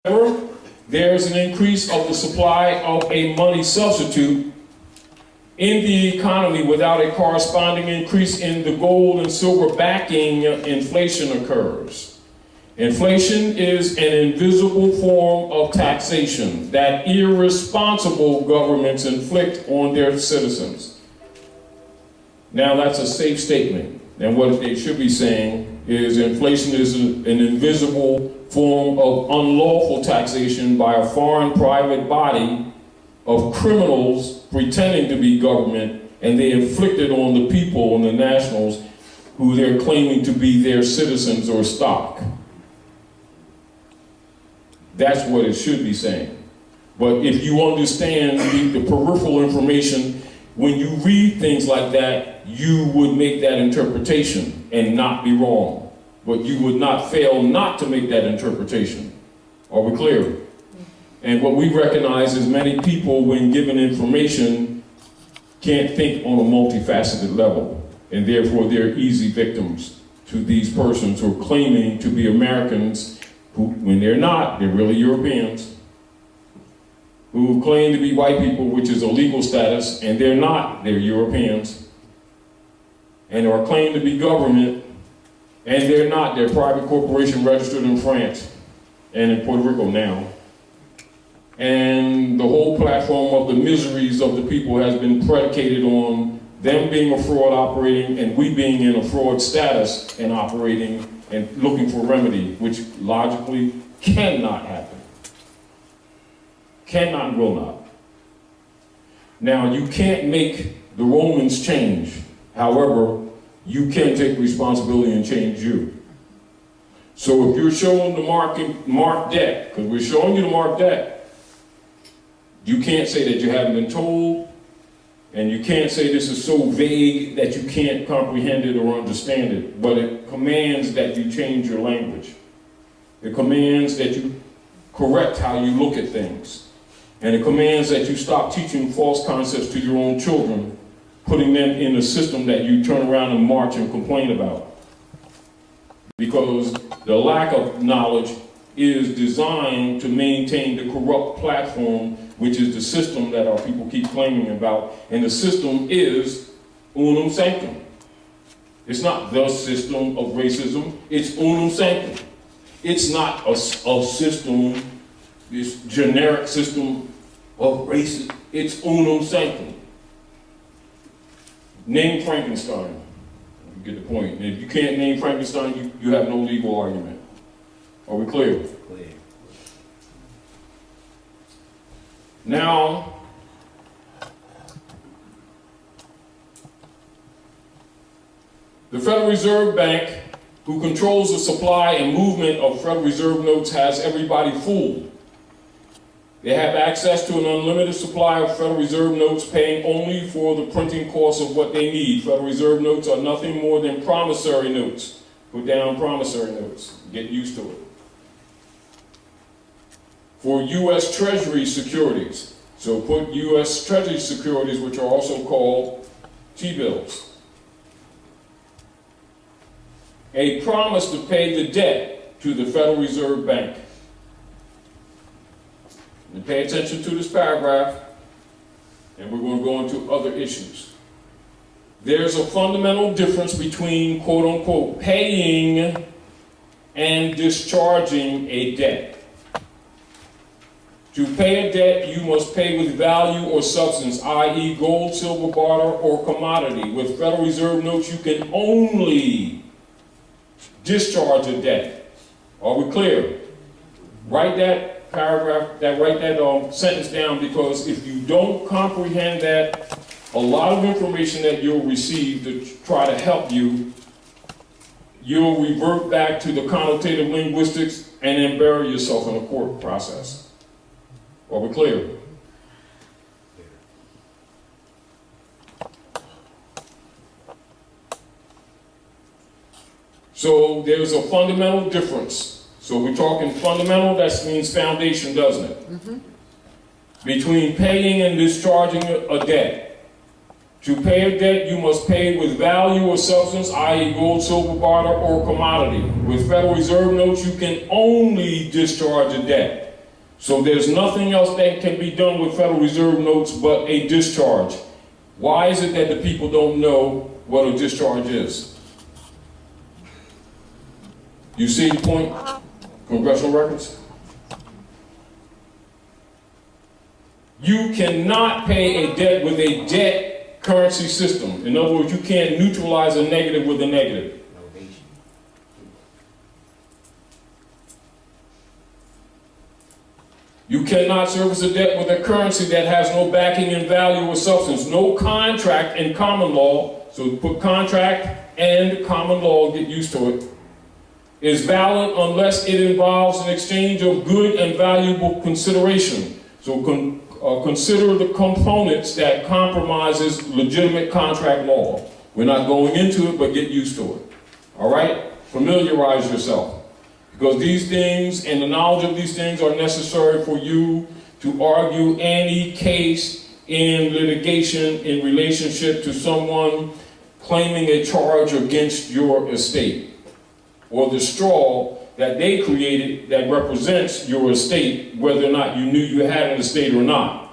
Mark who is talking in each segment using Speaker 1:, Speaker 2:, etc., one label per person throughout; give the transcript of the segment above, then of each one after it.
Speaker 1: There's an increase of the supply of a money substitute in the economy without a corresponding increase in the gold and silver backing. Inflation occurs. Inflation is an invisible form of taxation that irresponsible governments inflict on their citizens. Now that's a safe statement, and what they should be saying is inflation is an invisible form of unlawful taxation by a foreign private body of criminals pretending to be government, and they inflict it on the people and the nationals who they're claiming to be their citizens or stock. That's what it should be saying. But if you understand the peripheral information, when you read things like that, you would make that interpretation and not be wrong. But you would not fail not to make that interpretation. Are we clear? And what we recognize is many people, when given information, can't think on a multifaceted level. And therefore, they're easy victims to these persons who are claiming to be Americans, who, when they're not, they're really Europeans, who claim to be white people, which is a legal status, and they're not, they're Europeans, and are claimed to be government, and they're not, they're private corporation registered in France and in Puerto Rico now. And the whole platform of the miseries of the people has been predicated on them being a fraud operating and we being in a fraud status and operating and looking for remedy, which logically cannot happen. Cannot and will not. Now, you can't make the Romans change. However, you can take responsibility and change you. So if you're showing the marked debt, because we're showing you the marked debt, you can't say that you haven't been told, and you can't say this is so vague that you can't comprehend it or understand it, but it commands that you change your language. It commands that you correct how you look at things. And it commands that you stop teaching false concepts to your own children, putting them in a system that you turn around and march and complain about. Because the lack of knowledge is designed to maintain the corrupt platform, which is the system that our people keep claiming about. And the system is unum sanctum. It's not the system of racism, it's unum sanctum. It's not a system, this generic system of racism. It's unum sanctum. Name Frankenstein. You get the point. And if you can't name Frankenstein, you have no legal argument. Are we clear? Clear. Now, the Federal Reserve Bank, who controls the supply and movement of Federal Reserve notes, has everybody fooled. They have access to an unlimited supply of Federal Reserve notes, paying only for the printing costs of what they need. Federal Reserve notes are nothing more than promissory notes. Put down promissory notes. Get used to it. For U.S. Treasury securities. So put U.S. Treasury securities, which are also called T-bills. A promise to pay the debt to the Federal Reserve Bank. And pay attention to this paragraph, and we're going to go into other issues. There's a fundamental difference between, quote unquote, paying and discharging a debt. To pay a debt, you must pay with value or substance, i.e. gold, silver, barter, or commodity. With Federal Reserve notes, you can only discharge a debt. Are we clear? Write that paragraph, write that sentence down, because if you don't comprehend that, a lot of information that you'll receive to try to help you, you'll revert back to the connotative linguistics and then bury yourself in a court process. Are we clear? So there's a fundamental difference. So we're talking fundamental, that means foundation, doesn't it? Mm-hmm. Between paying and discharging a debt. To pay a debt, you must pay with value or substance, i.e. gold, silver, barter, or commodity. With Federal Reserve notes, you can only discharge a debt. So there's nothing else that can be done with Federal Reserve notes but a discharge. Why is it that the people don't know what a discharge is? You see the point? Congressional records? You cannot pay a debt with a debt currency system. In other words, you can't neutralize a negative with a negative. You cannot service a debt with a currency that has no backing in value or substance. No contract in common law, so put contract and common law, get used to it, is valid unless it involves an exchange of good and valuable consideration. So consider the components that compromises legitimate contract law. We're not going into it, but get used to it. All right? Familiarize yourself. Because these things and the knowledge of these things are necessary for you to argue any case in litigation in relationship to someone claiming a charge against your estate, or the straw that they created that represents your estate, whether or not you knew you had an estate or not.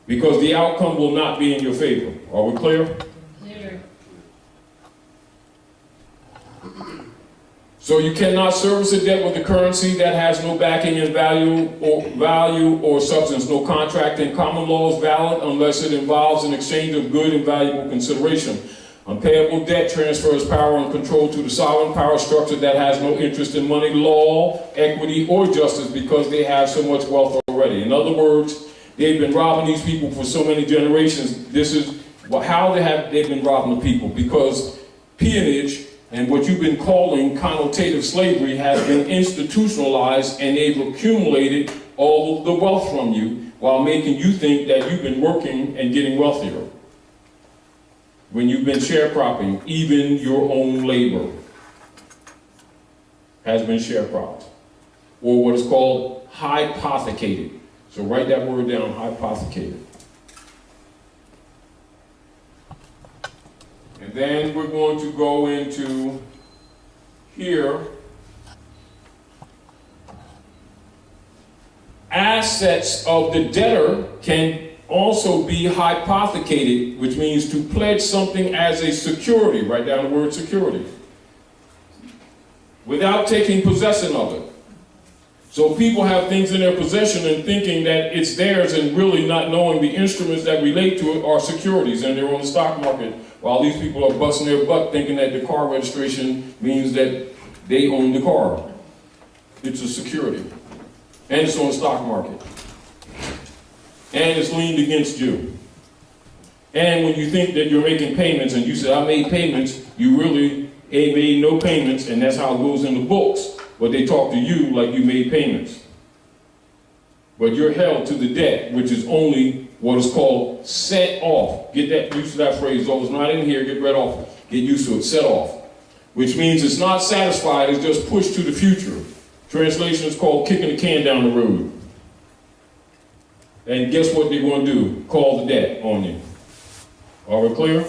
Speaker 1: Because the outcome will not be in your favor. Are we clear? Clear. So you cannot service a debt with a currency that has no backing in value or substance. No contract in common law is valid unless it involves an exchange of good and valuable consideration. Unpayable debt transfers power and control to the sovereign power structure that has no interest in money, law, equity, or justice because they have so much wealth already. In other words, they've been robbing these people for so many generations. This is how they've been robbing the people, because peonage and what you've been calling connotative slavery has been institutionalized, and they've accumulated all of the wealth from you while making you think that you've been working and getting wealthier. When you've been sharecropping, even your own labor has been sharecropped, or what is called hypothecated. So write that word down, hypothecated. And then we're going to go into here. Assets of the debtor can also be hypothecated, which means to pledge something as a security. Write down the word security. Without taking possession of it. So people have things in their possession and thinking that it's theirs, and really not knowing the instruments that relate to it are securities, and they're on the stock market, while these people are busting their butt thinking that the car registration means that they own the car. It's a security. And it's on the stock market. And it's leaned against you. And when you think that you're making payments and you say, I made payments, you really ain't made no payments, and that's how it goes in the books. But they talk to you like you made payments. But you're held to the debt, which is only what is called set off. Get that, used to that phrase. Oh, it's not in here, get rid off. Get used to it, set off. Which means it's not satisfied, it's just pushed to the future. Translation is called kicking the can down the road. And guess what they're going to do? Call the debt on you. Are we clear?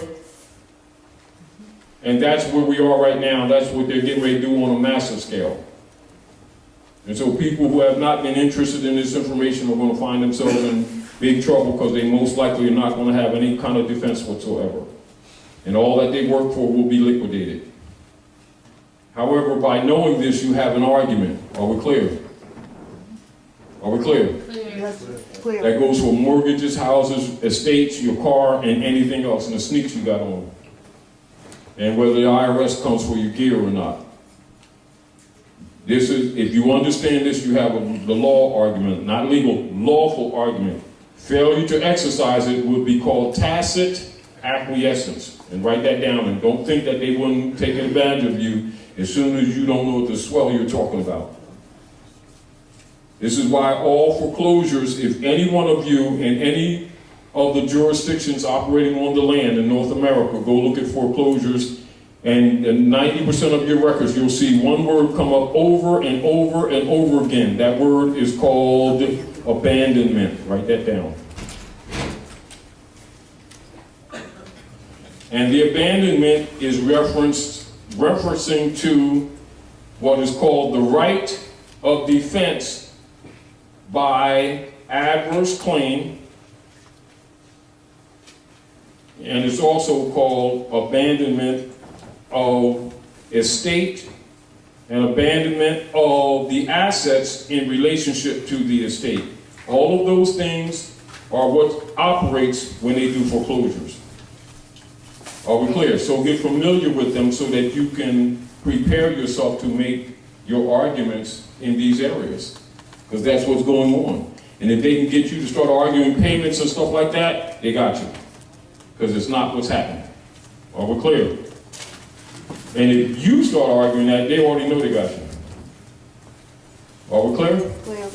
Speaker 1: And that's where we are right now. That's what they're getting ready to do on a massive scale. And so people who have not been interested in this information are going to find themselves in big trouble, because they most likely are not going to have any kind of defense whatsoever. And all that they work for will be liquidated. However, by knowing this, you have an argument. Are we clear? Are we clear? Clear. That goes for mortgages, houses, estates, your car, and anything else, and the sneaks you got on. And whether the IRS comes for your gear or not. This is, if you understand this, you have the law argument, not legal, lawful argument. Failure to exercise it would be called tacit acquiescence. And write that down, and don't think that they wouldn't take advantage of you as soon as you don't know what the swell you're talking about. This is why all foreclosures, if any one of you in any of the jurisdictions operating on the land in North America, go look at foreclosures, and in 90% of your records, you'll see one word come up over and over and over again. That word is called abandonment. Write that down. And the abandonment is referencing to what is called the right of defense by adverse claim, and it's also called abandonment of estate and abandonment of the assets in relationship to the estate. All of those things are what operates when they do foreclosures. Are we clear? So get familiar with them so that you can prepare yourself to make your arguments in these areas, because that's what's going on. And if they can get you to start arguing payments and stuff like that, they got you, because it's not what's happening. Are we clear? And if you start arguing that, they already know they got you. Are we clear?
Speaker 2: Clear.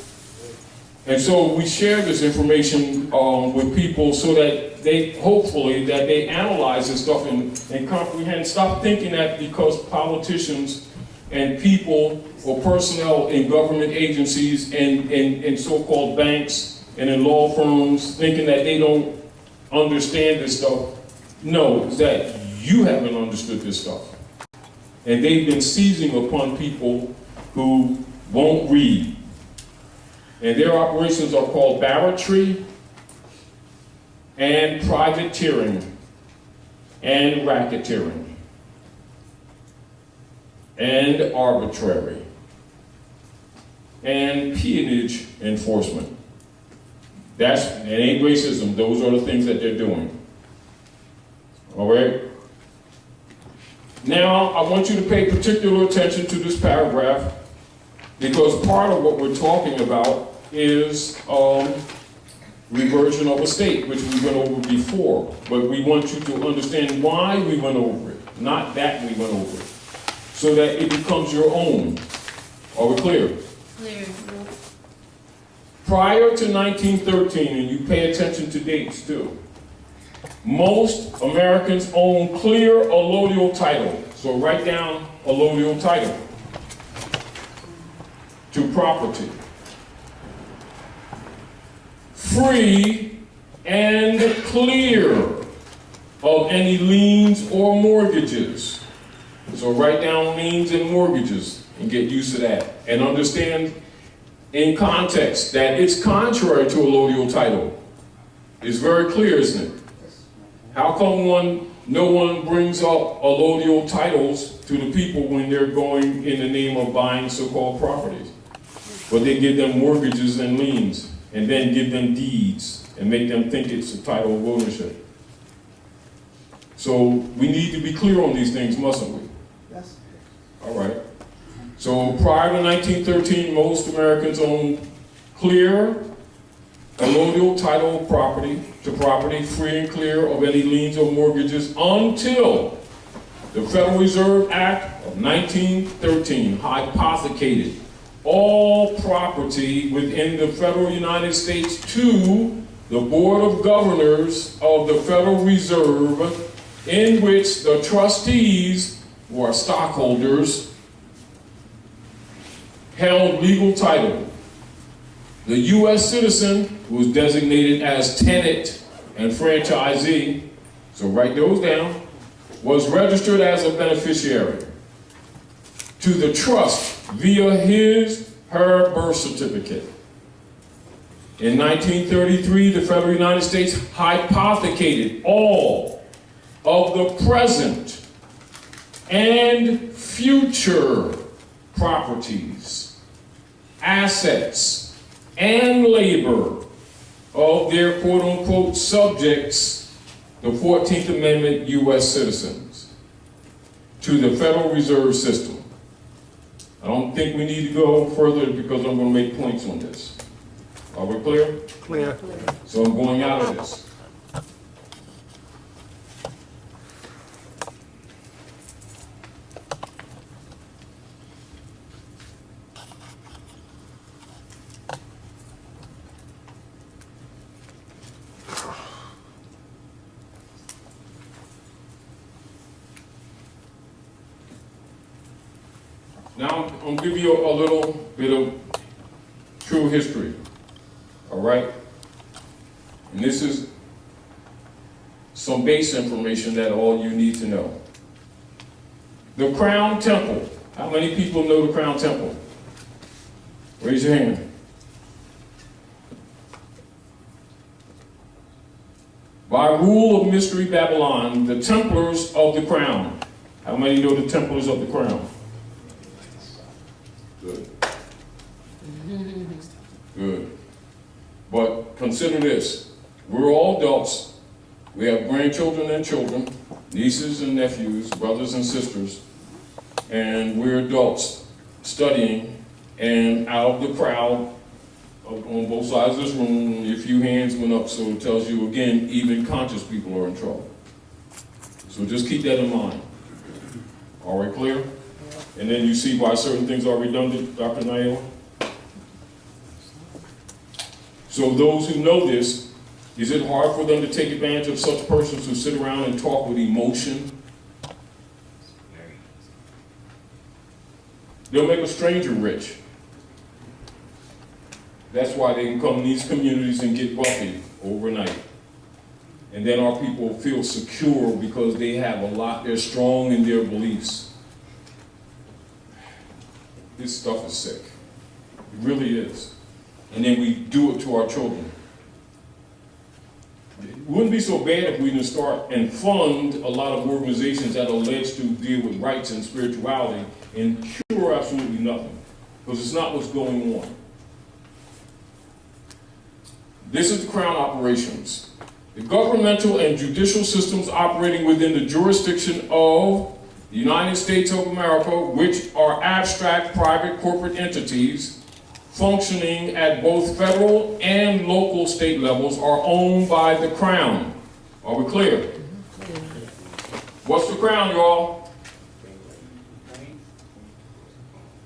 Speaker 1: And so we share this information with people so that they, hopefully, that they analyze this stuff and comprehend. Stop thinking that because politicians and people or personnel in government agencies and so-called banks and in law firms thinking that they don't understand this stuff. No, it's that you haven't understood this stuff. And they've been seizing upon people who won't read. And their operations are called barratry and privateering and racketeering and arbitrary and peonage enforcement. It ain't racism. Those are the things that they're doing. All right? Now, I want you to pay particular attention to this paragraph, because part of what we're talking about is reversion of estate, which we went over before. But we want you to understand why we went over it, not that we went over it, so that it becomes your own. Are we clear?
Speaker 2: Clear.
Speaker 1: Prior to 1913, and you pay attention to dates too, most Americans own clear allodial title. So write down allodial title to property. Free and clear of any liens or mortgages. So write down liens and mortgages and get used to that. And understand in context that it's contrary to allodial title. It's very clear, isn't it? How come no one brings up allodial titles to the people when they're going in the name of buying so-called properties? But they give them mortgages and liens, and then give them deeds, and make them think it's a title of ownership. So we need to be clear on these things, mustn't we?
Speaker 3: Yes.
Speaker 1: All right. So prior to 1913, most Americans owned clear allodial title of property to property, free and clear of any liens or mortgages, until the Federal Reserve Act of 1913 hypothecated all property within the federal United States to the Board of Governors of the Federal Reserve, in which the trustees, who are stockholders, held legal title. The U.S. citizen, who was designated as tenant and franchisee, so write those down, was registered as a beneficiary to the trust via her birth certificate. In 1933, the Federal United States hypothecated all of the present and future properties, assets, and labor of their quote-unquote subjects, the 14th Amendment U.S. citizens, to the Federal Reserve System. I don't think we need to go further because I'm going to make points on this. Are we clear?
Speaker 3: Clear.
Speaker 1: So I'm going out of this. Now, I'm going to give you a little bit of true history, all right? And this is some base information that all you need to know. The Crown Temple. How many people know the Crown Temple? Raise your hand. By rule of Mystery Babylon, the Templars of the Crown. How many know the Templars of the Crown? Good. Good. But consider this. We're all adults. We have grandchildren and children, nieces and nephews, brothers and sisters, and we're adults studying, and out of the crowd, on both sides of this room, a few hands went up, so it tells you again, even conscious people are in trouble. So just keep that in mind. All right, clear? And then you see why certain things are redundant, Dr. Naila? So those who know this, is it hard for them to take advantage of such persons who sit around and talk with emotion? They'll make a stranger rich. That's why they can come in these communities and get wealthy overnight. And then our people feel secure because they have a lot, they're strong in their beliefs. This stuff is sick. It really is. And then we do it to our children. It wouldn't be so bad if we didn't start and fund a lot of organizations that are alleged to deal with rights and spirituality and cure absolutely nothing. Because it's not what's going on. This is the Crown operations. The governmental and judicial systems operating within the jurisdiction of the United States of America, which are abstract private corporate entities functioning at both federal and local state levels, are owned by the Crown. Are we clear? What's the Crown, y'all?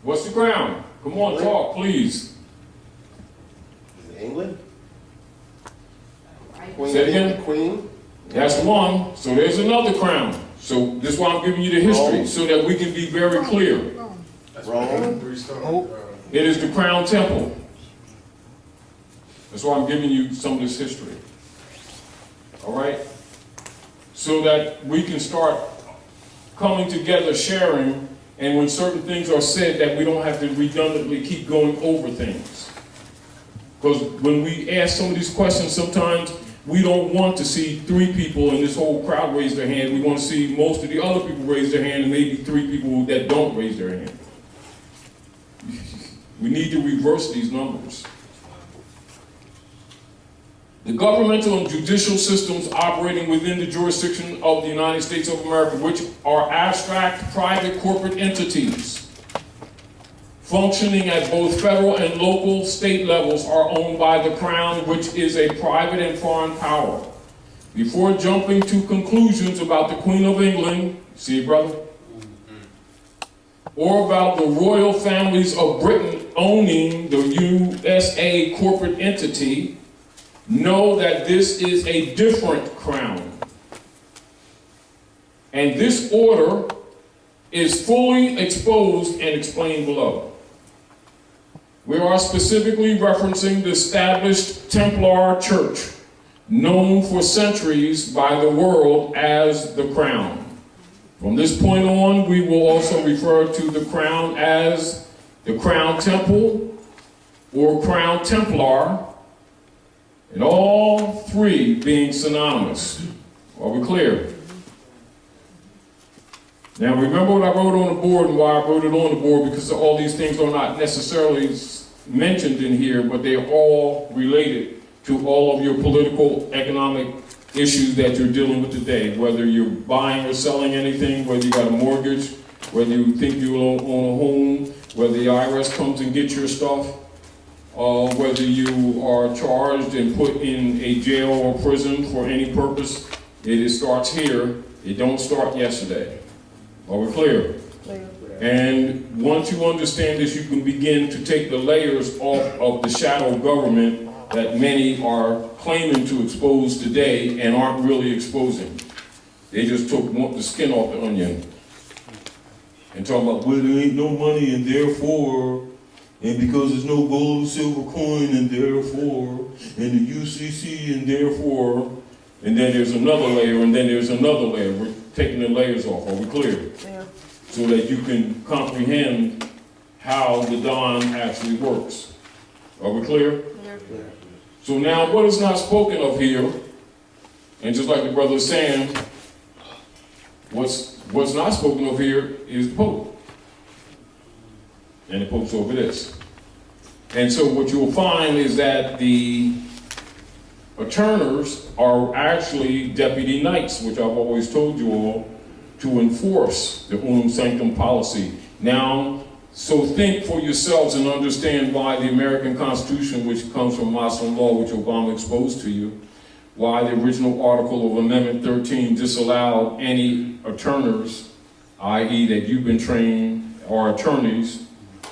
Speaker 1: What's the Crown? Come on, talk, please.
Speaker 2: England?
Speaker 1: Queen. Say it again?
Speaker 2: Queen?
Speaker 1: That's one. So there's another crown. So this is why I'm giving you the history,
Speaker 2: Rome.
Speaker 1: so that we can be very clear.
Speaker 2: Rome?
Speaker 1: It is the Crown Temple. That's why I'm giving you some of this history. All right? So that we can start coming together, sharing, and when certain things are said, that we don't have to redundantly keep going over things. Because when we ask some of these questions, sometimes we don't want to see 3 people in this whole crowd raise their hand. We want to see most of the other people raise their hand and maybe 3 people that don't raise their hand. We need to reverse these numbers. The governmental and judicial systems operating within the jurisdiction of the United States of America, which are abstract private corporate entities functioning at both federal and local state levels, are owned by the Crown, which is a private and foreign power. Before jumping to conclusions about the Queen of England, see it, brother? Or about the royal families of Britain owning the USA corporate entity, know that this is a different crown. And this order is fully exposed and explained below. We are specifically referencing the established Templar Church, known for centuries by the world as the Crown. From this point on, we will also refer to the Crown as the Crown Temple or Crown Templar, and all 3 being synonymous. Are we clear? Now remember what I wrote on the board and why I wrote it on the board, because all these things are not necessarily mentioned in here, but they're all related to all of your political, economic issues that you're dealing with today, whether you're buying or selling anything, whether you got a mortgage, whether you think you own a home, whether the IRS comes and gets your stuff, whether you are charged and put in a jail or prison for any purpose. It starts here. It don't start yesterday. Are we clear? Clear. And once you understand this, you can begin to take the layers off of the shadow government that many are claiming to expose today and aren't really exposing. They just took the skin off the onion and talking about, well, there ain't no money and therefore, and because there's no gold or silver coin and therefore, and the UCC and therefore, and then there's another layer and then there's another layer. We're taking the layers off. Are we clear? Yeah. So that you can comprehend how the Don actually works. Are we clear? Yeah. So now what is not spoken of here, And just like the brother is saying, what's not spoken of here is the Pope. And the Pope's over this. And so what you'll find is that the attorneys are actually deputy knights, which I've always told you all, to enforce the unum sanctum policy. Now, so think for yourselves and understand why the American Constitution, which comes from Muslim law, which Obama exposed to you, why the original article of Amendment 13 disallowed any attorneys, i.e. that you've been trained, or attorneys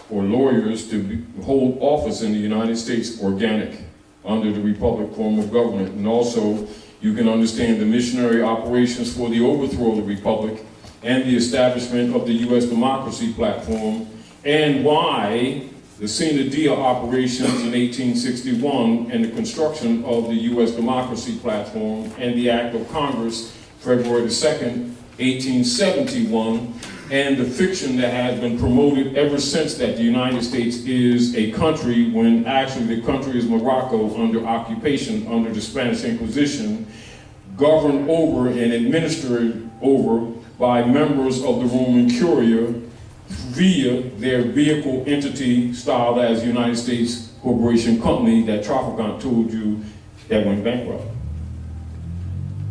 Speaker 1: or lawyers to hold office in the United States organic under the Republic form of government. And also, you can understand the missionary operations for the overthrow of the Republic and the establishment of the U.S. democracy platform, and why the Sina Dia operations in 1861 and the construction of the U.S. democracy platform and the Act of Congress, February the 2nd, 1871, and the fiction that has been promoted ever since that the United States is a country when actually the country is Morocco under occupation under the Spanish Inquisition, governed over and administered over by members of the Roman Curia via their vehicle entity styled as United States Corporation Company that Trafficant told you that went bankrupt.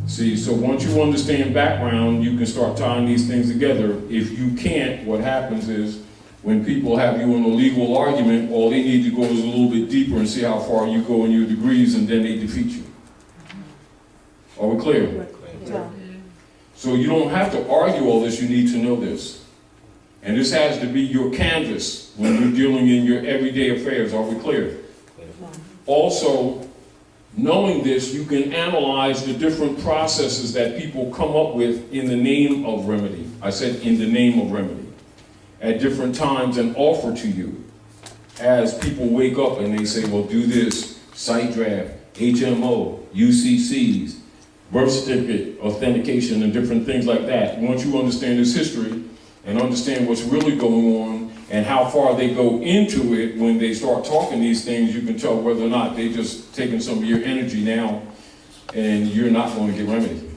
Speaker 1: See, so once you understand background, you can start tying these things together. If you can't, what happens is when people have you in a legal argument, all they need to go is a little bit deeper and see how far you go in your degrees, and then they defeat you. Are we clear?
Speaker 2: Yeah.
Speaker 1: So you don't have to argue all this, you need to know this. And this has to be your canvas when you're dealing in your everyday affairs. Are we clear? Also, knowing this, you can analyze the different processes that people come up with in the name of remedy. I said in the name of remedy. At different times and offer to you. As people wake up and they say, well, do this, site draft, HMO, UCCs, birth certificate, authentication, and different things like that. Once you understand this history and understand what's really going on and how far they go into it when they start talking these things, you can tell whether or not they're just taking some of your energy now and you're not going to get remedy,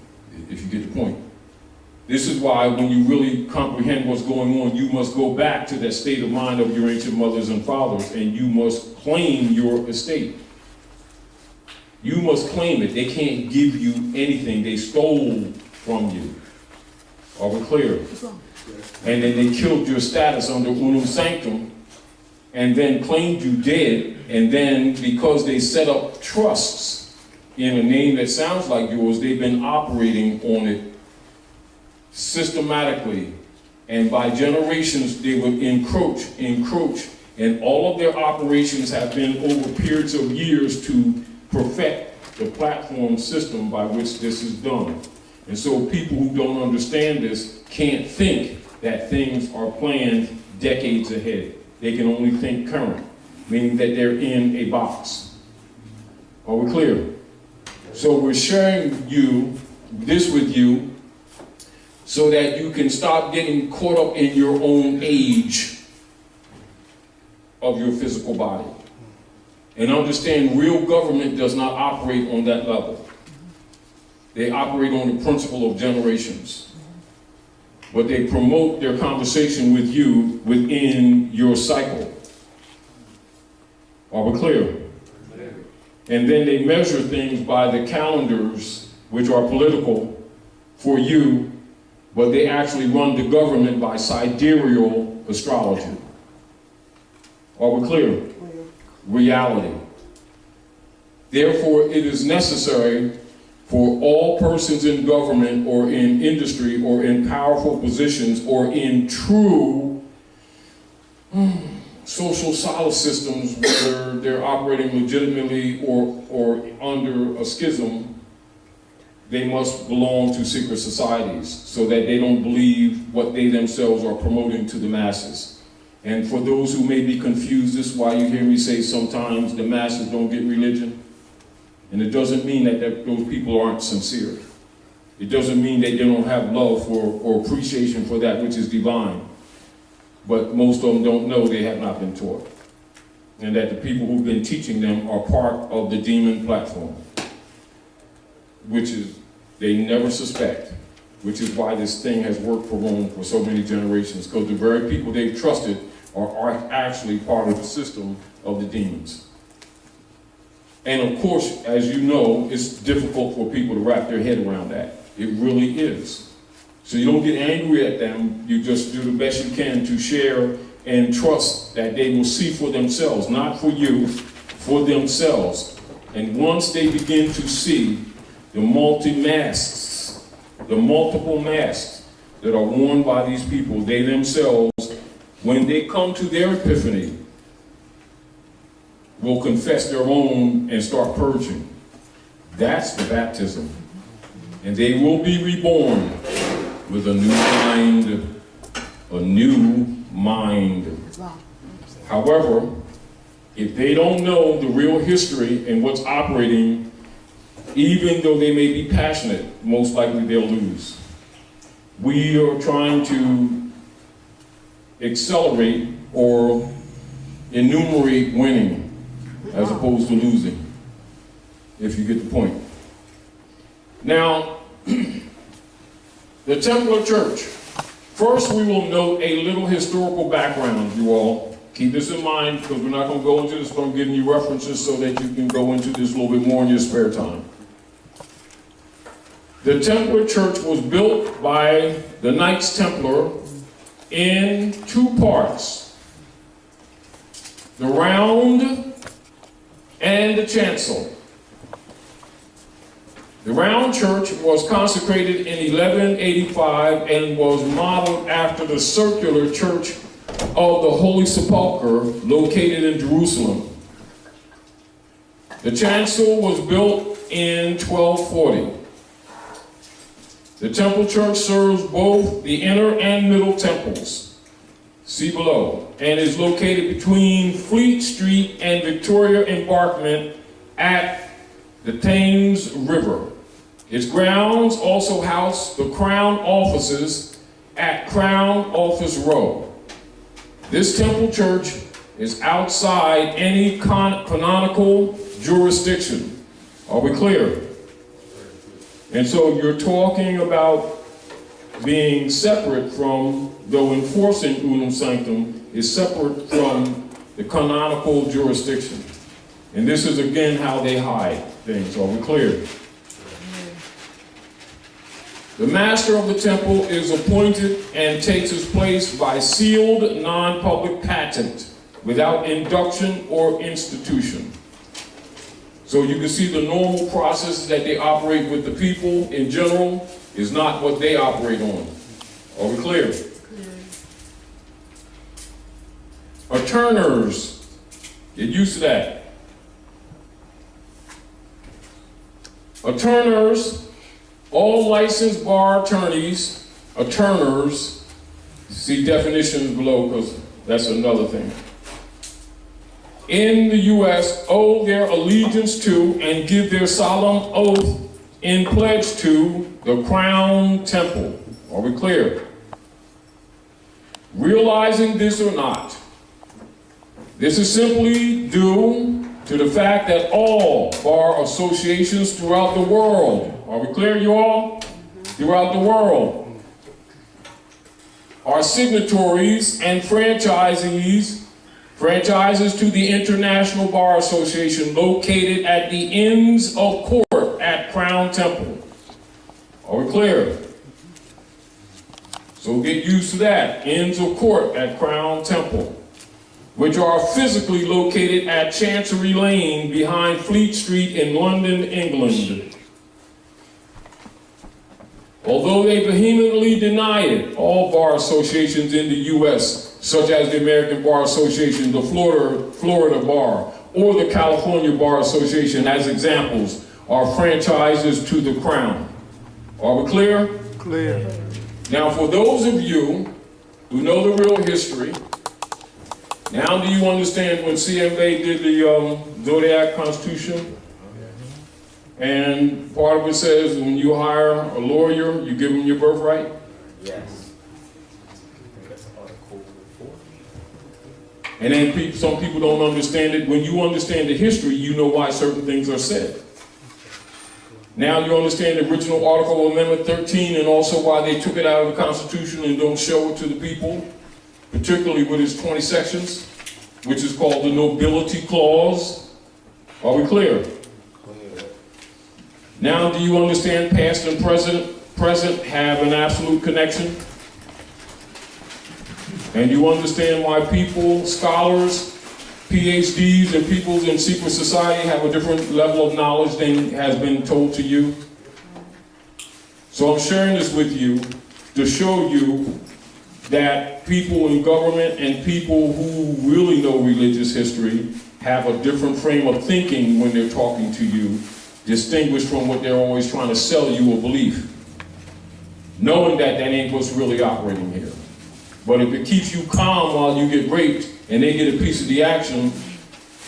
Speaker 1: if you get the point. This is why when you really comprehend what's going on, you must go back to that state of mind of your ancient mothers and fathers, and you must claim your estate. You must claim it. They can't give you anything. They stole from you. Are we clear? And then they killed your status under unum sanctum, and then claimed you dead, and then because they set up trusts in a name that sounds like yours, they've been operating on it systematically, and by generations they would encroach, and all of their operations have been over periods of years to perfect the platform system by which this is done. And so people who don't understand this can't think that things are planned decades ahead. They can only think current, meaning that they're in a box. Are we clear? So we're sharing this with you so that you can stop getting caught up in your own age of your physical body. And understand real government does not operate on that level. They operate on the principle of generations. But they promote their conversation with you within your cycle. Are we clear? And then they measure things by the calendars, which are political for you, but they actually run the government by sidereal astrology. Are we clear? Reality. Therefore, it is necessary for all persons in government or in industry or in powerful positions or in true social solace systems, whether they're operating legitimately or under a schism, they must belong to secret societies so that they don't believe what they themselves are promoting to the masses. And for those who may be confused, this is why you hear me say sometimes the masses don't get religion. And it doesn't mean that those people aren't sincere. It doesn't mean that they don't have love or appreciation for that which is divine. But most of them don't know, they have not been taught. And that the people who've been teaching them are part of the demon platform, which is they never suspect, which is why this thing has worked for Rome for so many generations, because the very people they've trusted are actually part of the system of the demons. And of course, as you know, it's difficult for people to wrap their head around that. It really is. So you don't get angry at them, you just do the best you can to share and trust that they will see for themselves, not for you, for themselves. And once they begin to see the multi-masks, the multiple masks that are worn by these people, they themselves, when they come to their epiphany, will confess their own and start purging. That's the baptism. And they will be reborn with a new mind, a new mind. However, if they don't know the real history and what's operating, even though they may be passionate, most likely they'll lose. We are trying to accelerate or enumerate winning as opposed to losing, if you get the point. Now, the Templar Church. First, we will note a little historical background, you all. Keep this in mind, because we're not going to go into this, but I'm giving you references so that you can go into this a little bit more in your spare time. The Templar Church was built by the Knights Templar in two parts: the round and the chancel. The round church was consecrated in 1185 and was modeled after the circular church of the Holy Sepulchre located in Jerusalem. The chancel was built in 1240. The temple church serves both the inner and middle temples, see below, and is located between Fleet Street and Victoria Embankment at the Thames River. Its grounds also house the Crown offices at Crown Office Row. This temple church is outside any canonical jurisdiction. Are we clear? And so you're talking about being separate from, though enforcing unum sanctum, is separate from the canonical jurisdiction. And this is again how they hide things. Are we clear? The master of the temple is appointed and takes his place by sealed non-public patent without induction or institution. So you can see the normal processes that they operate with the people in general is not what they operate on. Are we clear? Attorneys, get used to that. Attorneys, all licensed bar attorneys, attorneys, see definitions below because that's another thing, in the U.S. owe their allegiance to and give their solemn oath in pledge to the Crown Temple. Are we clear? Realizing this or not, this is simply due to the fact that all bar associations throughout the world, are we clear, you all? Throughout the world, are signatories and franchises to the International Bar Association located at the Inns of Court at Crown Temple. Are we clear? So get used to that. Inns of Court at Crown Temple, which are physically located at Chancery Lane behind Fleet Street in London, England. Although they vehemently deny it, all bar associations in the U.S., such as the American Bar Association, the Florida Bar, or the California Bar Association, as examples, are franchises to the Crown. Are we clear?
Speaker 2: Clear.
Speaker 1: Now, for those of you who know the real history, now do you understand when CMA did the Zodiac Constitution? And part of it says when you hire a lawyer, you give him your birthright?
Speaker 3: Yes. That's Article 4.
Speaker 1: And then some people don't understand it. When you understand the history, you know why certain things are said. Now you understand the original Article of Amendment 13 and also why they took it out of the Constitution and don't show it to the people, particularly with its 20 sections, which is called the Nobility Clause. Are we clear? Now do you understand past and present have an absolute connection? And you understand why people, scholars, PhDs, and people in secret society have a different level of knowledge than has been told to you? So I'm sharing this with you to show you that people in government and people who really know religious history have a different frame of thinking when they're talking to you, distinguished from what they're always trying to sell you a belief, knowing that that ain't what's really operating here. But if it keeps you calm while you get raped and they get a piece of the action,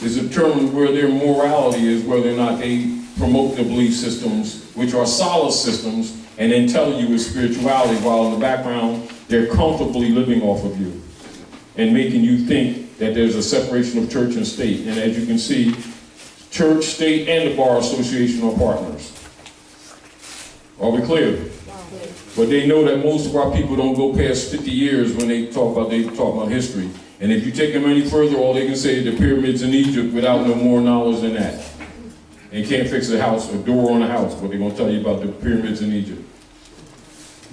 Speaker 1: is determined where their morality is, whether or not they promote their belief systems, which are solid systems, and then tell you it's spirituality, while in the background they're comfortably living off of you and making you think that there's a separation of church and state. And as you can see, church, state, and the Bar Association are partners. Are we clear? But they know that most of our people don't go past 50 years when they talk about history. And if you take them any further, all they can say is the pyramids in Egypt without no more knowledge than that. And can't fix a house, a door on a house, but they're going to tell you about the pyramids in Egypt.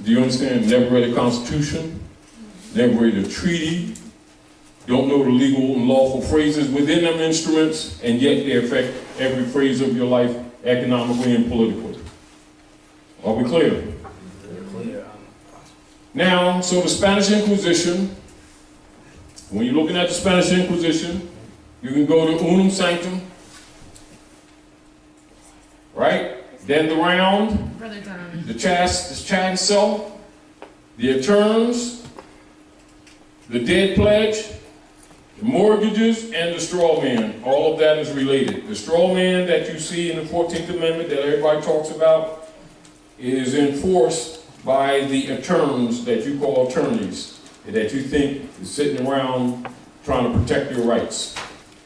Speaker 1: Do you understand? Never read a constitution, never read a treaty, don't know the legal and lawful phrases within them instruments, and yet they affect every phase of your life economically and politically. Are we clear? Now, so the Spanish Inquisition, when you're looking at the Spanish Inquisition, you can go to Unum Sanctum, right? Then the round, the chancel, the attorneys, the dead pledge, the mortgages, and the straw man. All of that is related. The straw man that you see in the 14th Amendment that everybody talks about is enforced by the attorneys that you call attorneys, that you think is sitting around trying to protect your rights.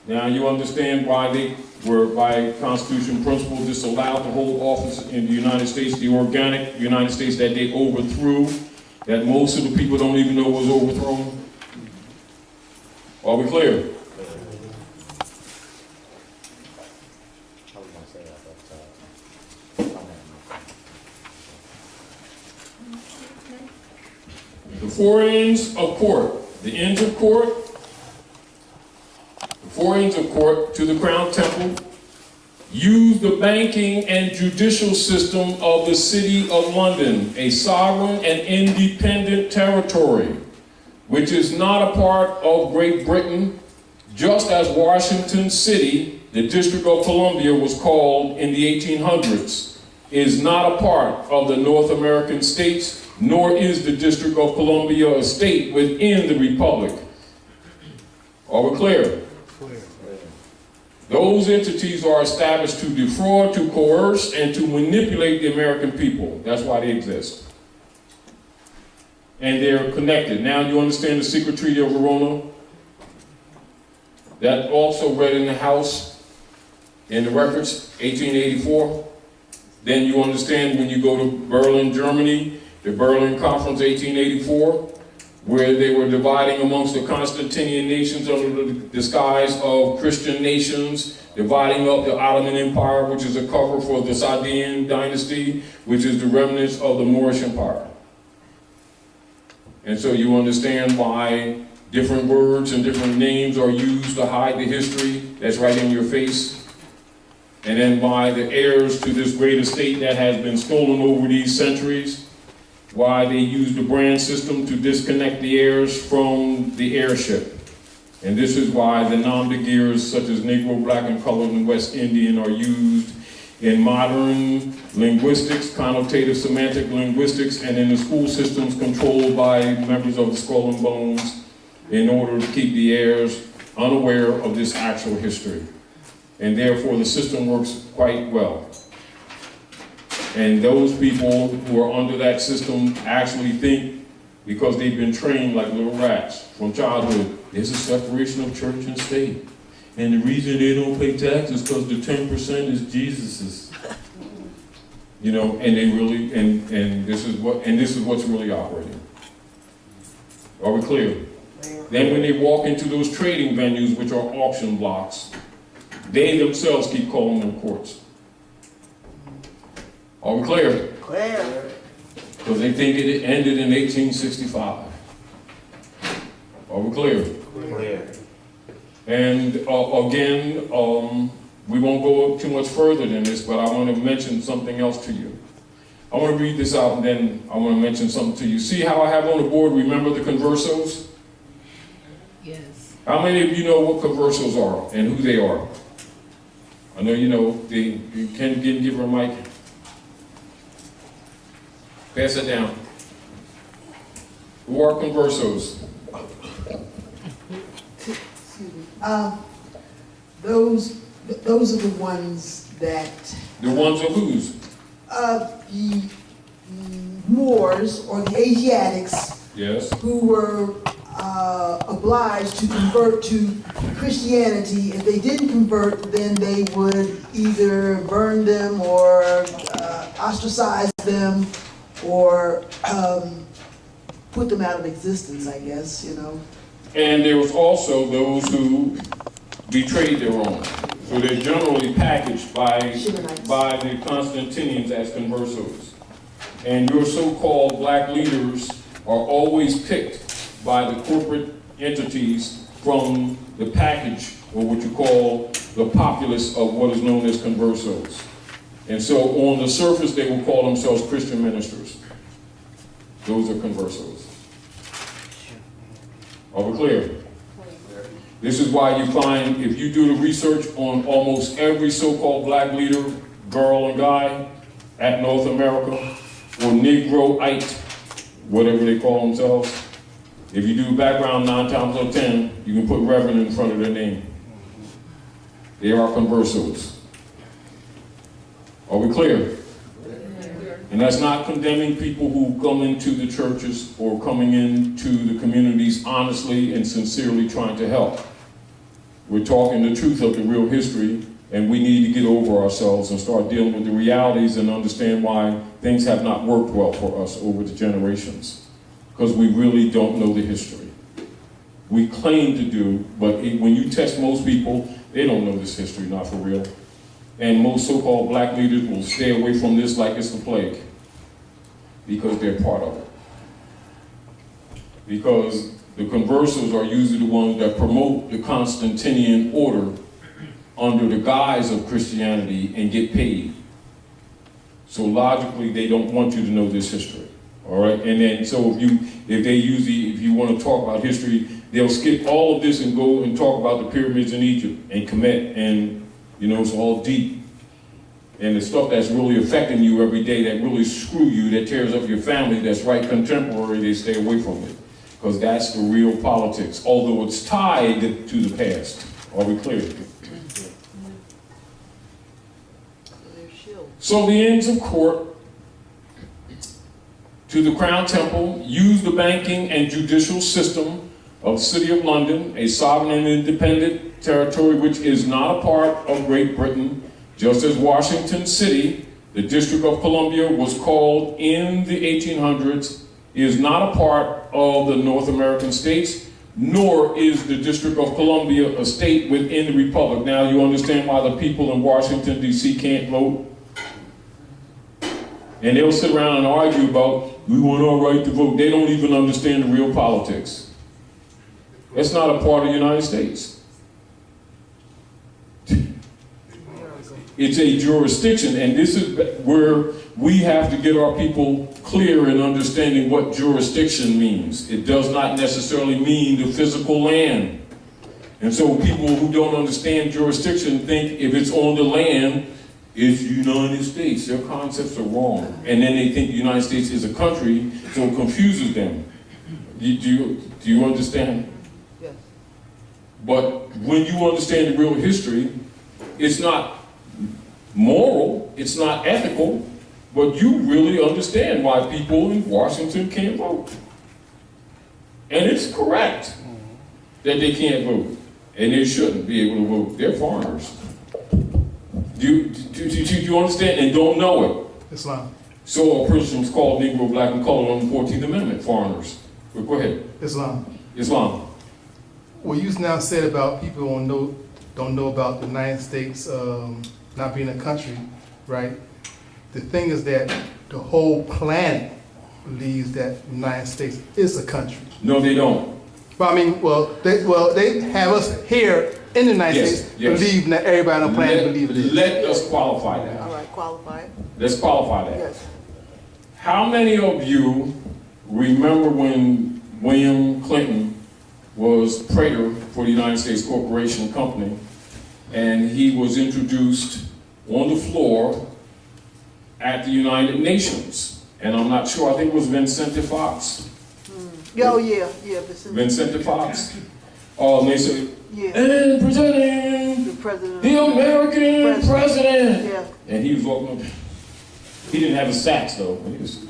Speaker 1: Now you understand why they were, by Constitution principle, disallowed to hold office in the United States, the organic United States that they overthrew, that most of the people don't even know was overthrown. Are we clear? The four ends of court, the ends of court, the four ends of court to the Crown Temple, use the banking and judicial system of the City of London, a sovereign and independent territory, which is not a part of Great Britain, just as Washington City, the District of Columbia was called in the 1800s, is not a part of the North American states, nor is the District of Columbia a state within the Republic. Are we clear? Clear. Those entities are established to defraud, to coerce, and to manipulate the American people. That's why they exist. And they're connected. Now you understand the Secret Treaty of Verona? That also read in the House, in the records, 1884. Then you understand when you go to Berlin, Germany, the Berlin Conference, 1884, where they were dividing amongst the Constantinian nations under the disguise of Christian nations, dividing up the Ottoman Empire, which is a cover for the Saadian dynasty, which is the remnants of the Moorish Empire. And so you understand why different words and different names are used to hide the history that's right in your face. And then by the heirs to this great estate that has been stolen over these centuries, why they use the brand system to disconnect the heirs from the heirship. And this is why the nom de guerres such as Negro, Black, and Colored and West Indian are used in modern linguistics, connotative semantic linguistics, and in the school systems controlled by members of the Skull and Bones in order to keep the heirs unaware of this actual history. And therefore the system works quite well. And those people who are under that system actually think, because they've been trained like little rats from childhood, there's a separation of church and state. And the reason they don't pay taxes is because the 10% is Jesus's. You know, and they really, and this is what's really operating. Are we clear? Then when they walk into those trading venues, which are auction blocks, they themselves keep calling them courts. Are we clear?
Speaker 2: Clear.
Speaker 1: Because they think it ended in 1865. Are we clear?
Speaker 3: Clear.
Speaker 1: And again, we won't go too much further than this, but I want to mention something else to you. I want to read this out and then I want to mention something to you. See how I have on the board, remember the conversos?
Speaker 4: Yes.
Speaker 1: How many of you know what conversos are and who they are? I know you know. You can give her a mic. Pass it down. Who are conversos?
Speaker 2: Those are the ones that
Speaker 1: The ones of whose?
Speaker 2: the Moors or the Asiatics
Speaker 1: Yes.
Speaker 2: who were obliged to convert to Christianity. If they didn't convert, then they would either burn them or ostracize them or put them out of existence, I guess, you know.
Speaker 1: And there was also those who betrayed their own. So they're generally packaged by the Constantinians as conversos. And your so-called black leaders are always picked by the corporate entities from the package, or what you call the populace of what is known as conversos. And so on the surface, they will call themselves Christian ministers. Those are conversos. Are we clear? This is why you find, if you do the research on almost every so-called black leader, girl and guy, at North America, or Negroite, whatever they call themselves, if you do background 9 times out of 10, you can put Reverend in front of their name. They are conversos. Are we clear? And that's not condemning people who come into the churches or coming into the communities honestly and sincerely trying to help. We're talking the truth of the real history, and we need to get over ourselves and start dealing with the realities and understand why things have not worked well for us over the generations. Because we really don't know the history. We claim to do, but when you test most people, they don't know this history, not for real. And most so-called black leaders will stay away from this like it's the plague, because they're part of it. Because the conversos are usually the ones that promote the Constantinian order under the guise of Christianity and get paid. So logically, they don't want you to know this history. All right, and then so if you want to talk about history, they'll skip all of this and go and talk about the pyramids in Egypt and Kemet, and you know, it's all deep. And the stuff that's really affecting you every day, that really screw you, that tears up your family, that's right contemporary, they stay away from it. Because that's the real politics, although it's tied to the past. Are we clear? So the ends of court to the Crown Temple use the banking and judicial system of the City of London, a sovereign and independent territory which is not a part of Great Britain, just as Washington City, the District of Columbia, was called in the 1800s, is not a part of the North American states, nor is the District of Columbia a state within the Republic. Now you understand why the people in Washington, D.C. can't vote? And they'll sit around and argue about, we want our right to vote. They don't even understand the real politics. It's not a part of the United States. It's a jurisdiction, and this is where we have to get our people clear in understanding what jurisdiction means. It does not necessarily mean the physical land. And so people who don't understand jurisdiction think if it's on the land, it's the United States. Their concepts are wrong. And then they think the United States is a country, so it confuses them. Do you understand?
Speaker 2: Yes.
Speaker 1: But when you understand the real history, it's not moral, it's not ethical, but you really understand why people in Washington can't vote. And it's correct that they can't vote, and they shouldn't be able to vote. They're foreigners. Do you understand? And don't know it.
Speaker 5: Islam.
Speaker 1: So a person was called Negro, Black, and Colored on the 14th Amendment, foreigners. But go ahead.
Speaker 5: Islam.
Speaker 1: Islam.
Speaker 5: What you now said about people don't know about the United States not being a country, right? The thing is that the whole planet believes that the United States is a country.
Speaker 1: No, they don't.
Speaker 5: But I mean, they have us here in the United
Speaker 1: Yes,
Speaker 5: States
Speaker 1: yes.
Speaker 5: believing that everybody on the planet believes it is.
Speaker 1: Let us qualify that.
Speaker 2: All right, qualify it.
Speaker 1: Let's qualify that.
Speaker 2: Yes.
Speaker 1: How many of you remember when William Clinton was praetor for the United States Corporation Company, and he was introduced on the floor at the United Nations? And I'm not sure, I think it was Vincente Fox.
Speaker 2: Oh, yeah,
Speaker 1: Vincente Fox. And they said,
Speaker 2: yeah,
Speaker 1: and presenting
Speaker 2: the president.
Speaker 1: the American president.
Speaker 2: Yeah.
Speaker 1: And he was walking up. He didn't have a sax though. He was,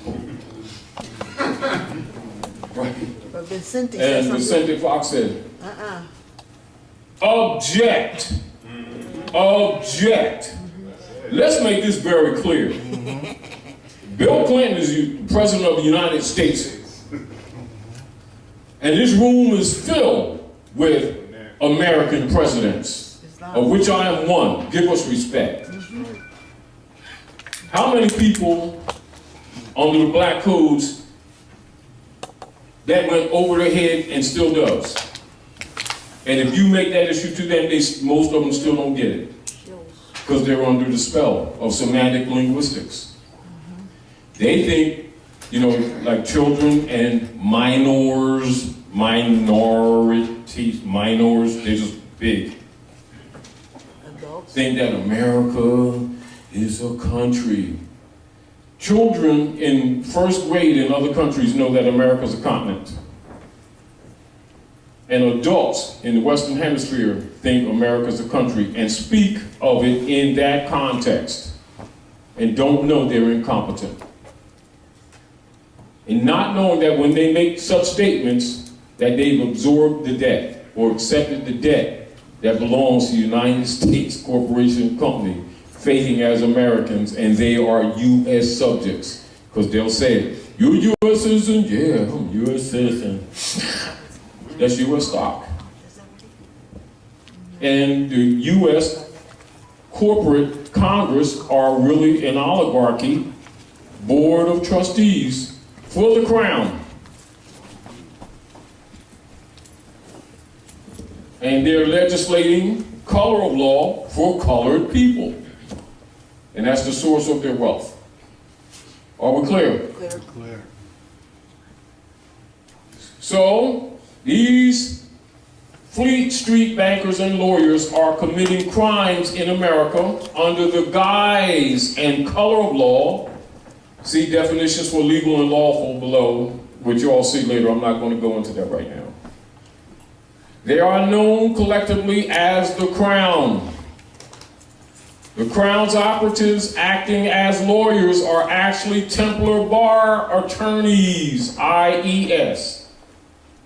Speaker 1: right.
Speaker 2: But Vincente said
Speaker 1: And
Speaker 2: something.
Speaker 1: Vincente Fox said, object. Object. Let's make this very clear. Bill Clinton is the president of the United States. And this room is filled with American presidents, of which I am one. Give us respect. How many people under the black codes that went over their head and still does? And if you make that issue to them, most of them still don't get it. Because they're under the spell of semantic linguistics. They think, you know, like children and minorities, they're just big.
Speaker 2: Adults.
Speaker 1: Think that America is a country. Children in first grade in other countries know that America is a continent. And adults in the Western Hemisphere think America is a country and speak of it in that context and don't know they're incompetent. And not knowing that when they make such statements that they've absorbed the debt or accepted the debt that belongs to the United States Corporation Company, faking as Americans, and they are U.S. subjects. Because they'll say, you're a U.S. citizen? Yeah, I'm a U.S. citizen. That's U.S. stock. And the U.S. corporate Congress are really an oligarchy, board of trustees for the crown. And they're legislating color of law for colored people. And that's the source of their wealth. Are we clear?
Speaker 5: Clear.
Speaker 1: So, these Fleet Street bankers and lawyers are committing crimes in America under the guise and color of law. See definitions for legal and lawful below, which you all see later. I'm not going to go into that right now. They are known collectively as the Crown. The Crown's operatives acting as lawyers are actually Templar Bar attorneys, IES,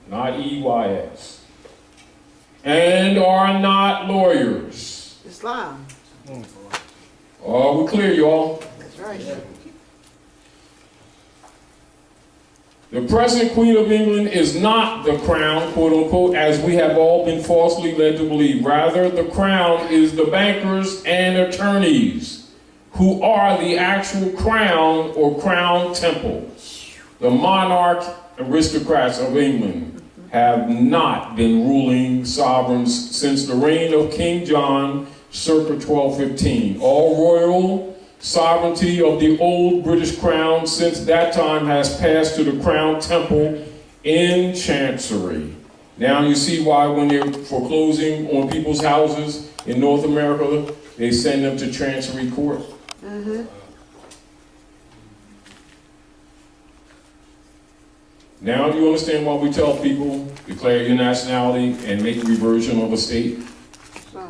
Speaker 1: not EYS, and are not lawyers.
Speaker 2: Islam.
Speaker 1: Are we clear, y'all?
Speaker 2: That's right.
Speaker 1: The present Queen of England is not the crown, quote unquote, as we have all been falsely led to believe. Rather, the crown is the bankers and attorneys who are the actual crown or crown temple. The monarch aristocrats of England have not been ruling sovereigns since the reign of King John circa 1215. All royal sovereignty of the old British crown since that time has passed to the Crown Temple in Chancery. Now you see why when they're foreclosing on people's houses in North America, they send them to Chancery Court. Now you understand why we tell people, declare your nationality and make reversion of a state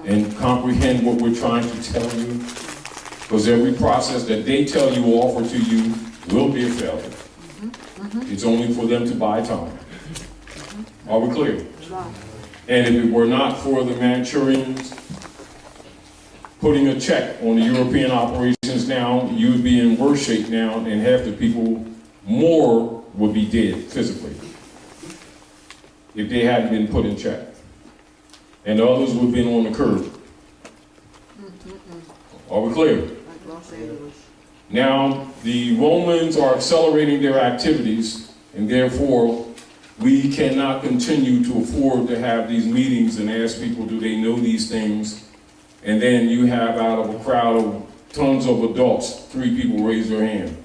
Speaker 1: and comprehend what we're trying to tell you. Because every process that they tell you or offer to you will be a failure. It's only for them to buy time. Are we clear? And if it were not for the Manchurians putting a check on the European operations now, you would be in worse shape now, and half the people more would be dead physically if they hadn't been put in check. And the others would have been on the curb. Are we clear?
Speaker 6: Like Los Angeles.
Speaker 1: Now, the Romans are accelerating their activities, and therefore, we cannot continue to afford to have these meetings and ask people, do they know these things? And then you have out of a crowd of tons of adults, 3 people raise their hand.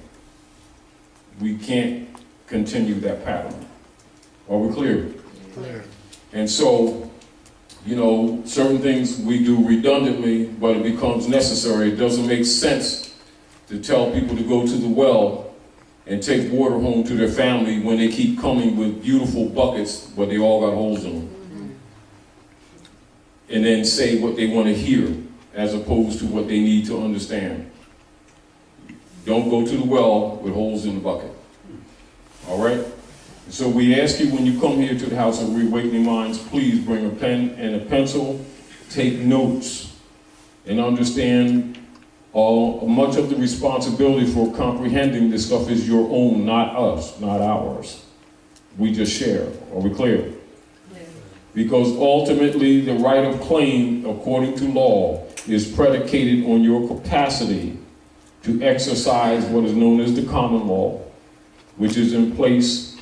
Speaker 1: We can't continue that pattern. Are we clear?
Speaker 6: Clear.
Speaker 1: And so, you know, certain things we do redundantly, but it becomes necessary. It doesn't make sense to tell people to go to the well and take water home to their family when they keep coming with beautiful buckets, but they all got holes in them. And then say what they want to hear, as opposed to what they need to understand. Don't go to the well with holes in the bucket. All right? So we ask you when you come here to the House of Reawakening Minds, please bring a pen and a pencil, take notes, and understand much of the responsibility for comprehending this stuff is your own, not us, not ours. We just share. Are we clear? Because ultimately, the right of claim, according to law, is predicated on your capacity to exercise what is known as the common law, which is in place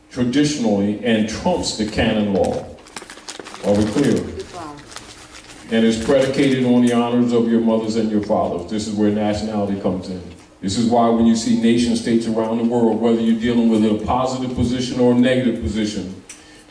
Speaker 1: traditionally and trumps the canon law. Are we clear? And is predicated on the honors of your mothers and your fathers. This is where nationality comes in. This is why when you see nation states around the world, whether you're dealing with a positive position or a negative position,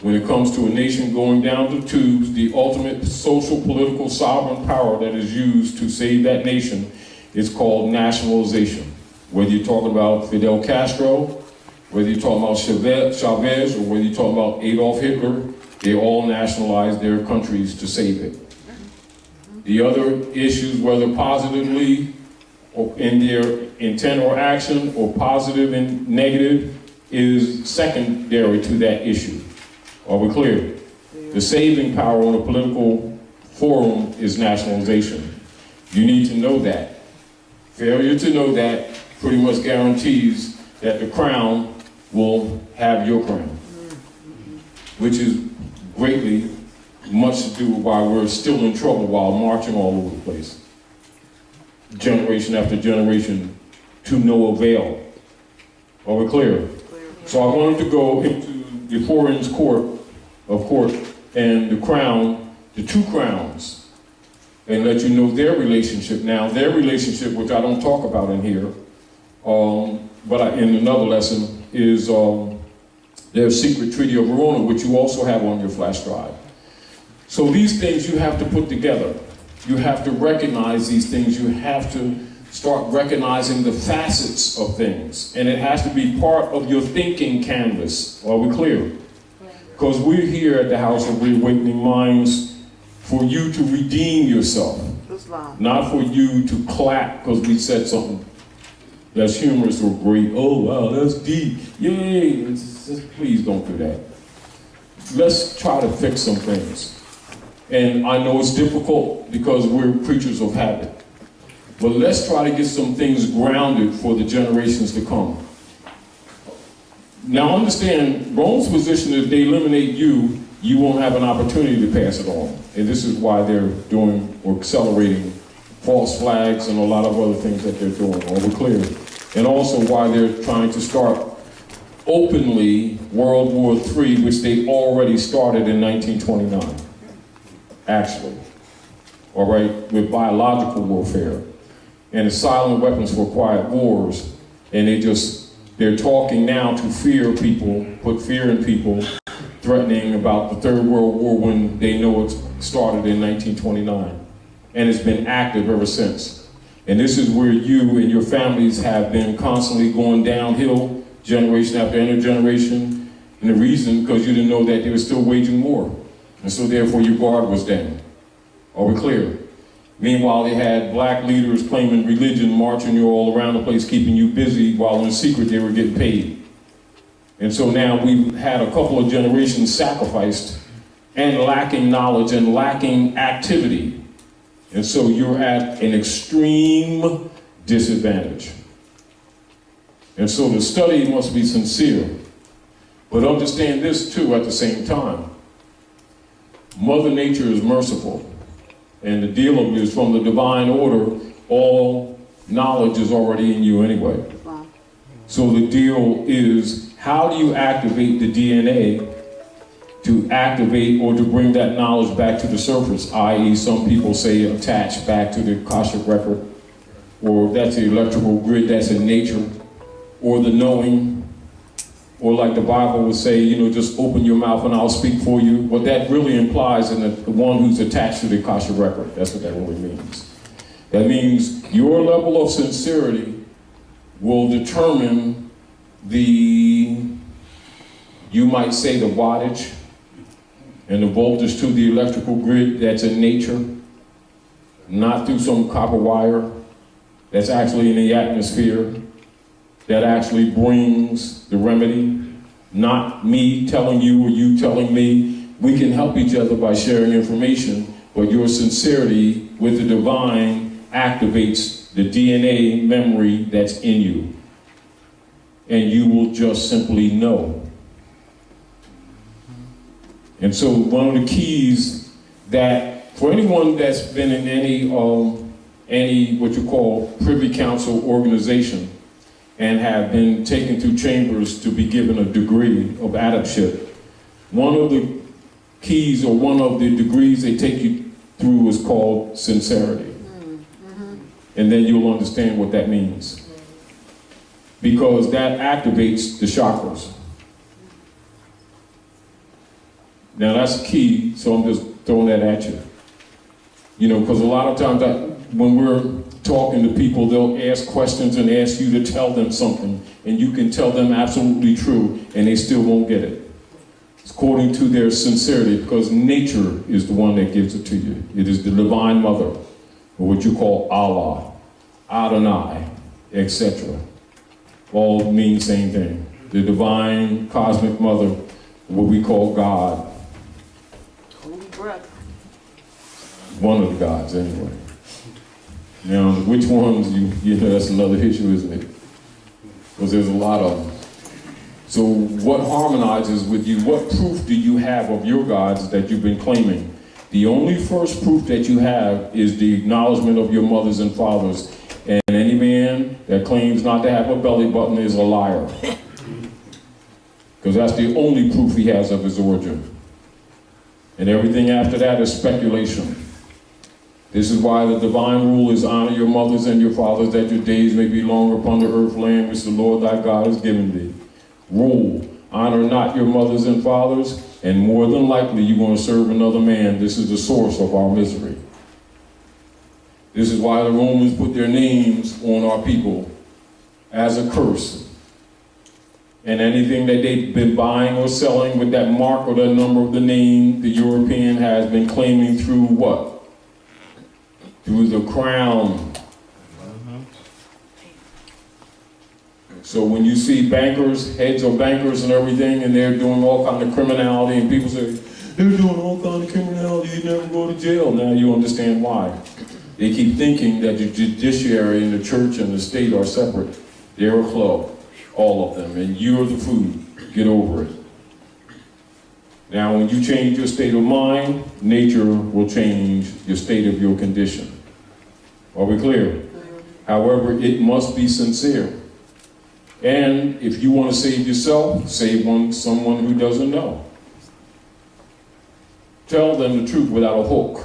Speaker 1: when it comes to a nation going down the tubes, the ultimate social, political, sovereign power that is used to save that nation is called nationalization. Whether you're talking about Fidel Castro, whether you're talking about Chavez, or whether you're talking about Adolf Hitler, they all nationalized their countries to save it. The other issues, whether positively or in their intent or action, or positive and negative, is secondary to that issue. Are we clear? The saving power on a political forum is nationalization. You need to know that. Failure to know that pretty much guarantees that the crown will have your crown, which is greatly much to do with why we're still in trouble while marching all over the place, generation after generation, to no avail. Are we clear? So I wanted to go into the foreign's court, and the crown, the 2 crowns, and let you know their relationship. Now, their relationship, which I don't talk about in here, but in another lesson, is their secret Treaty of Verona, which you also have on your flash drive. So these things you have to put together. You have to recognize these things. You have to start recognizing the facets of things. And it has to be part of your thinking canvas. Are we clear? Because we're here at the House of Reawakening Minds for you to redeem yourself. Not for you to clap because we said something that's humorous or great. Oh, wow, that's deep. Yay. Please don't do that. Let's try to fix some things. And I know it's difficult because we're creatures of habit. But let's try to get some things grounded for the generations to come. Now understand, Rome's position is if they eliminate you, you won't have an opportunity to pass it on. And this is why they're doing or accelerating false flags and a lot of other things that they're doing. Are we clear? And also why they're trying to start openly World War III, which they already started in 1929. Actually, all right, with biological warfare and the silent weapons for quiet wars, and they're talking now to fear people, put fear in people, threatening about the Third World War when they know it started in 1929, and it's been active ever since. And this is where you and your families have been constantly going downhill, generation after generation, and the reason, because you didn't know that they were still waging war. And so therefore your guard was down. Are we clear? Meanwhile, they had black leaders claiming religion, marching you all around the place, keeping you busy, while in secret they were getting paid. And so now we've had a couple of generations sacrificed and lacking knowledge and lacking activity And so you're at an extreme disadvantage. And so the study must be sincere. But understand this too at the same time. Mother Nature is merciful. And the deal of it is from the divine order, all knowledge is already in you anyway. So the deal is, how do you activate the DNA to activate or to bring that knowledge back to the surface, i.e. some people say attach back to the Akashic record, or that's the electrical grid, that's in nature, or the knowing, or like the Bible would say, you know, just open your mouth and I'll speak for you. What that really implies in the one who's attached to the Akashic record, that's what that really means. That means your level of sincerity will determine you might say the wattage and the voltage to the electrical grid that's in nature, not through some copper wire that's actually in the atmosphere, that actually brings the remedy, not me telling you or you telling me. We can help each other by sharing information, but your sincerity with the divine activates the DNA memory that's in you. And you will just simply know. And so one of the keys that, for anyone that's been in any what you call privy council organization and have been taken through chambers to be given a degree of adeptship, one of the keys or one of the degrees they take you through is called sincerity. And then you'll understand what that means. Because that activates the chakras. Now that's key, so I'm just throwing that at you. You know, because a lot of times when we're talking to people, they'll ask questions and ask you to tell them something, and you can tell them absolutely true, and they still won't get it. It's according to their sincerity, because nature is the one that gives it to you. It is the divine mother, or what you call Allah, Adonai, etc. All mean the same thing. The divine cosmic mother, what we call God. One of the gods, anyway. Now, which ones, you know, that's another issue, isn't it? Because there's a lot of them. So what harmonizes with you? What proof do you have of your gods that you've been claiming? The only first proof that you have is the acknowledgement of your mothers and fathers. And any man that claims not to have a belly button is a liar. Because that's the only proof he has of his origin. And everything after that is speculation. This is why the divine rule is honor your mothers and your fathers, that your days may be long upon the earth land which the Lord thy God has given thee. Rule, honor not your mothers and fathers, and more than likely you're going to serve another man. This is the source of our misery. This is why the Romans put their names on our people as a curse. And anything that they've been buying or selling with that mark or that number of the name, the European has been claiming through what? Through the crown. So when you see bankers, heads of bankers and everything, and they're doing all kind of criminality, and people say, they're doing all kind of criminality, you never go to jail. Now you understand why. They keep thinking that the judiciary and the church and the state are separate. They're a club, all of them, and you're the food. Get over it. Now when you change your state of mind, nature will change your state of your condition. Are we clear? However, it must be sincere. And if you want to save yourself, save someone who doesn't know. Tell them the truth without a hook,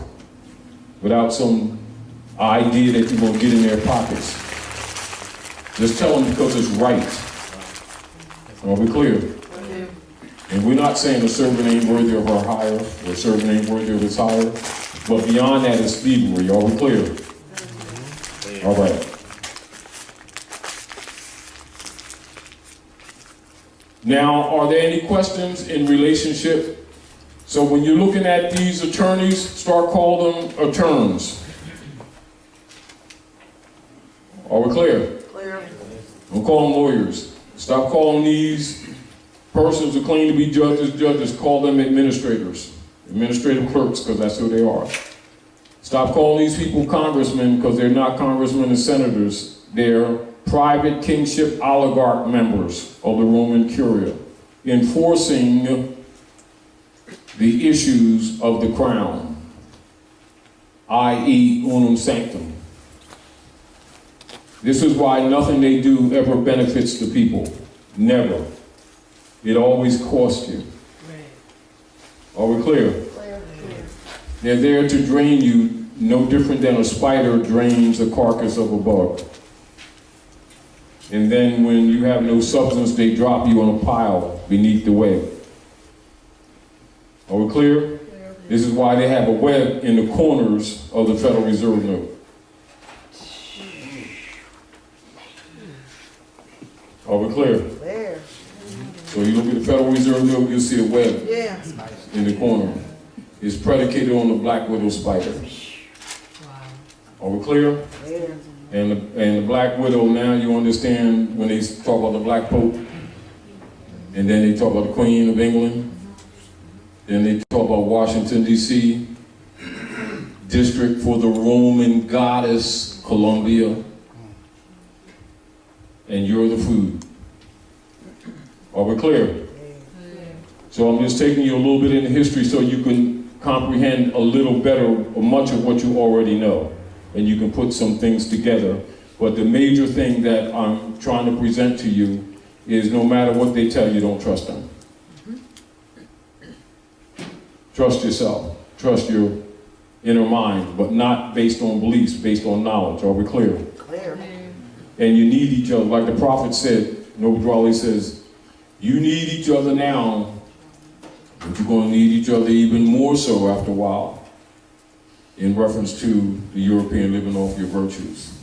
Speaker 1: without some idea that you're going to get in their pockets. Just tell them because it's right. Are we clear? And we're not saying a servant ain't worthy of her hire, or a servant ain't worthy of his hire, but beyond that is thievery. Are we clear? All right. Now, are there any questions in relationship? So when you're looking at these attorneys, start calling them attorneys. Are we clear? Clear. Don't call them lawyers. Stop calling these persons who claim to be judges, call them administrators. Administrative clerks, because that's who they are. Stop calling these people congressmen, because they're not congressmen and senators. They're private kingship oligarch members of the Roman Curia, enforcing the issues of the crown, i.e. unum sanctum. This is why nothing they do ever benefits the people. Never. It always costs you. Are we clear? They're there to drain you, no different than a spider drains the carcass of a bug. And then when you have no substance, they drop you on a pile beneath the web. Are we clear? This is why they have a web in the corners of the Federal Reserve note. Are we clear?
Speaker 2: There.
Speaker 1: So you look at the Federal Reserve note, you'll see a web
Speaker 2: Yeah.
Speaker 1: in the corner. It's predicated on the black widow spider. Are we clear?
Speaker 2: There.
Speaker 1: And the black widow, now you understand when they talk about the black pope, and then they talk about the Queen of England, then they talk about Washington, D.C., District for the Roman Goddess, Columbia, and you're the food. Are we clear? So I'm just taking you a little bit into history so you can comprehend a little better much of what you already know, and you can put some things together. But the major thing that I'm trying to present to you is no matter what they tell you, don't trust them. Trust yourself. Trust your inner mind, but not based on beliefs, based on knowledge. Are we clear?
Speaker 2: Clear.
Speaker 1: And you need each other. Like the prophet said, Noble Raleigh says, you need each other now, but you're going to need each other even more so after a while, in reference to the European living off your virtues.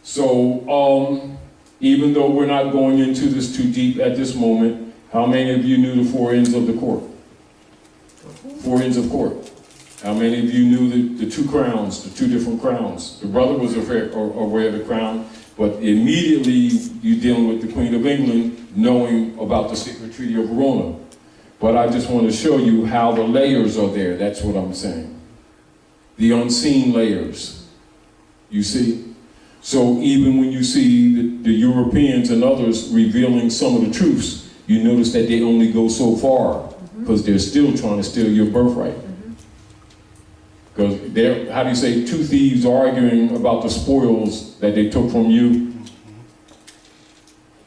Speaker 1: So, even though we're not going into this too deep at this moment, how many of you knew the four ends of the court? Four ends of court. How many of you knew the two crowns, the two different crowns? The brother was aware of the crown, but immediately you're dealing with the Queen of England, knowing about the secret treaty of Verona. But I just want to show you how the layers are there. That's what I'm saying. The unseen layers. You see? So even when you see the Europeans and others revealing some of the truths, you notice that they only go so far, because they're still trying to steal your birthright. Because they're, how do you say, two thieves arguing about the spoils that they took from you.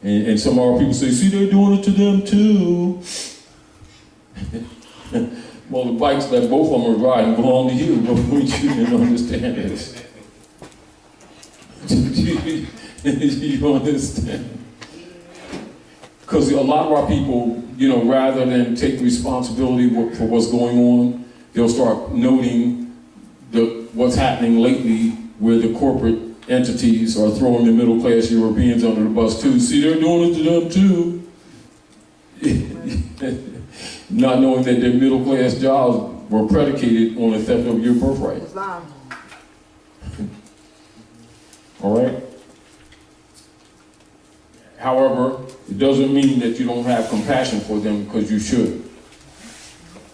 Speaker 1: And some of our people say, see, they're doing it to them too. Well, the bikes that both of them are riding belong to you, but we didn't understand this. You understand? Because a lot of our people, you know, rather than take responsibility for what's going on, they'll start noting what's happening lately, where the corporate entities are throwing the middle-class Europeans under the bus too. See, they're doing it to them too. Not knowing that their middle-class jobs were predicated on the theft of your birthright.
Speaker 2: Islam.
Speaker 1: All right? However, it doesn't mean that you don't have compassion for them, because you should.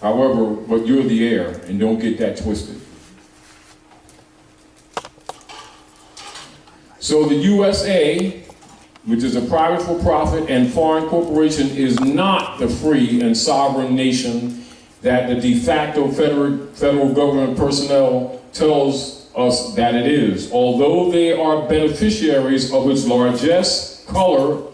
Speaker 1: However, but you're the heir, and don't get that twisted. So the USA, which is a private for-profit and foreign corporation, is not the free and sovereign nation that the de facto federal government personnel tells us that it is. Although they are beneficiaries of its largesse, color,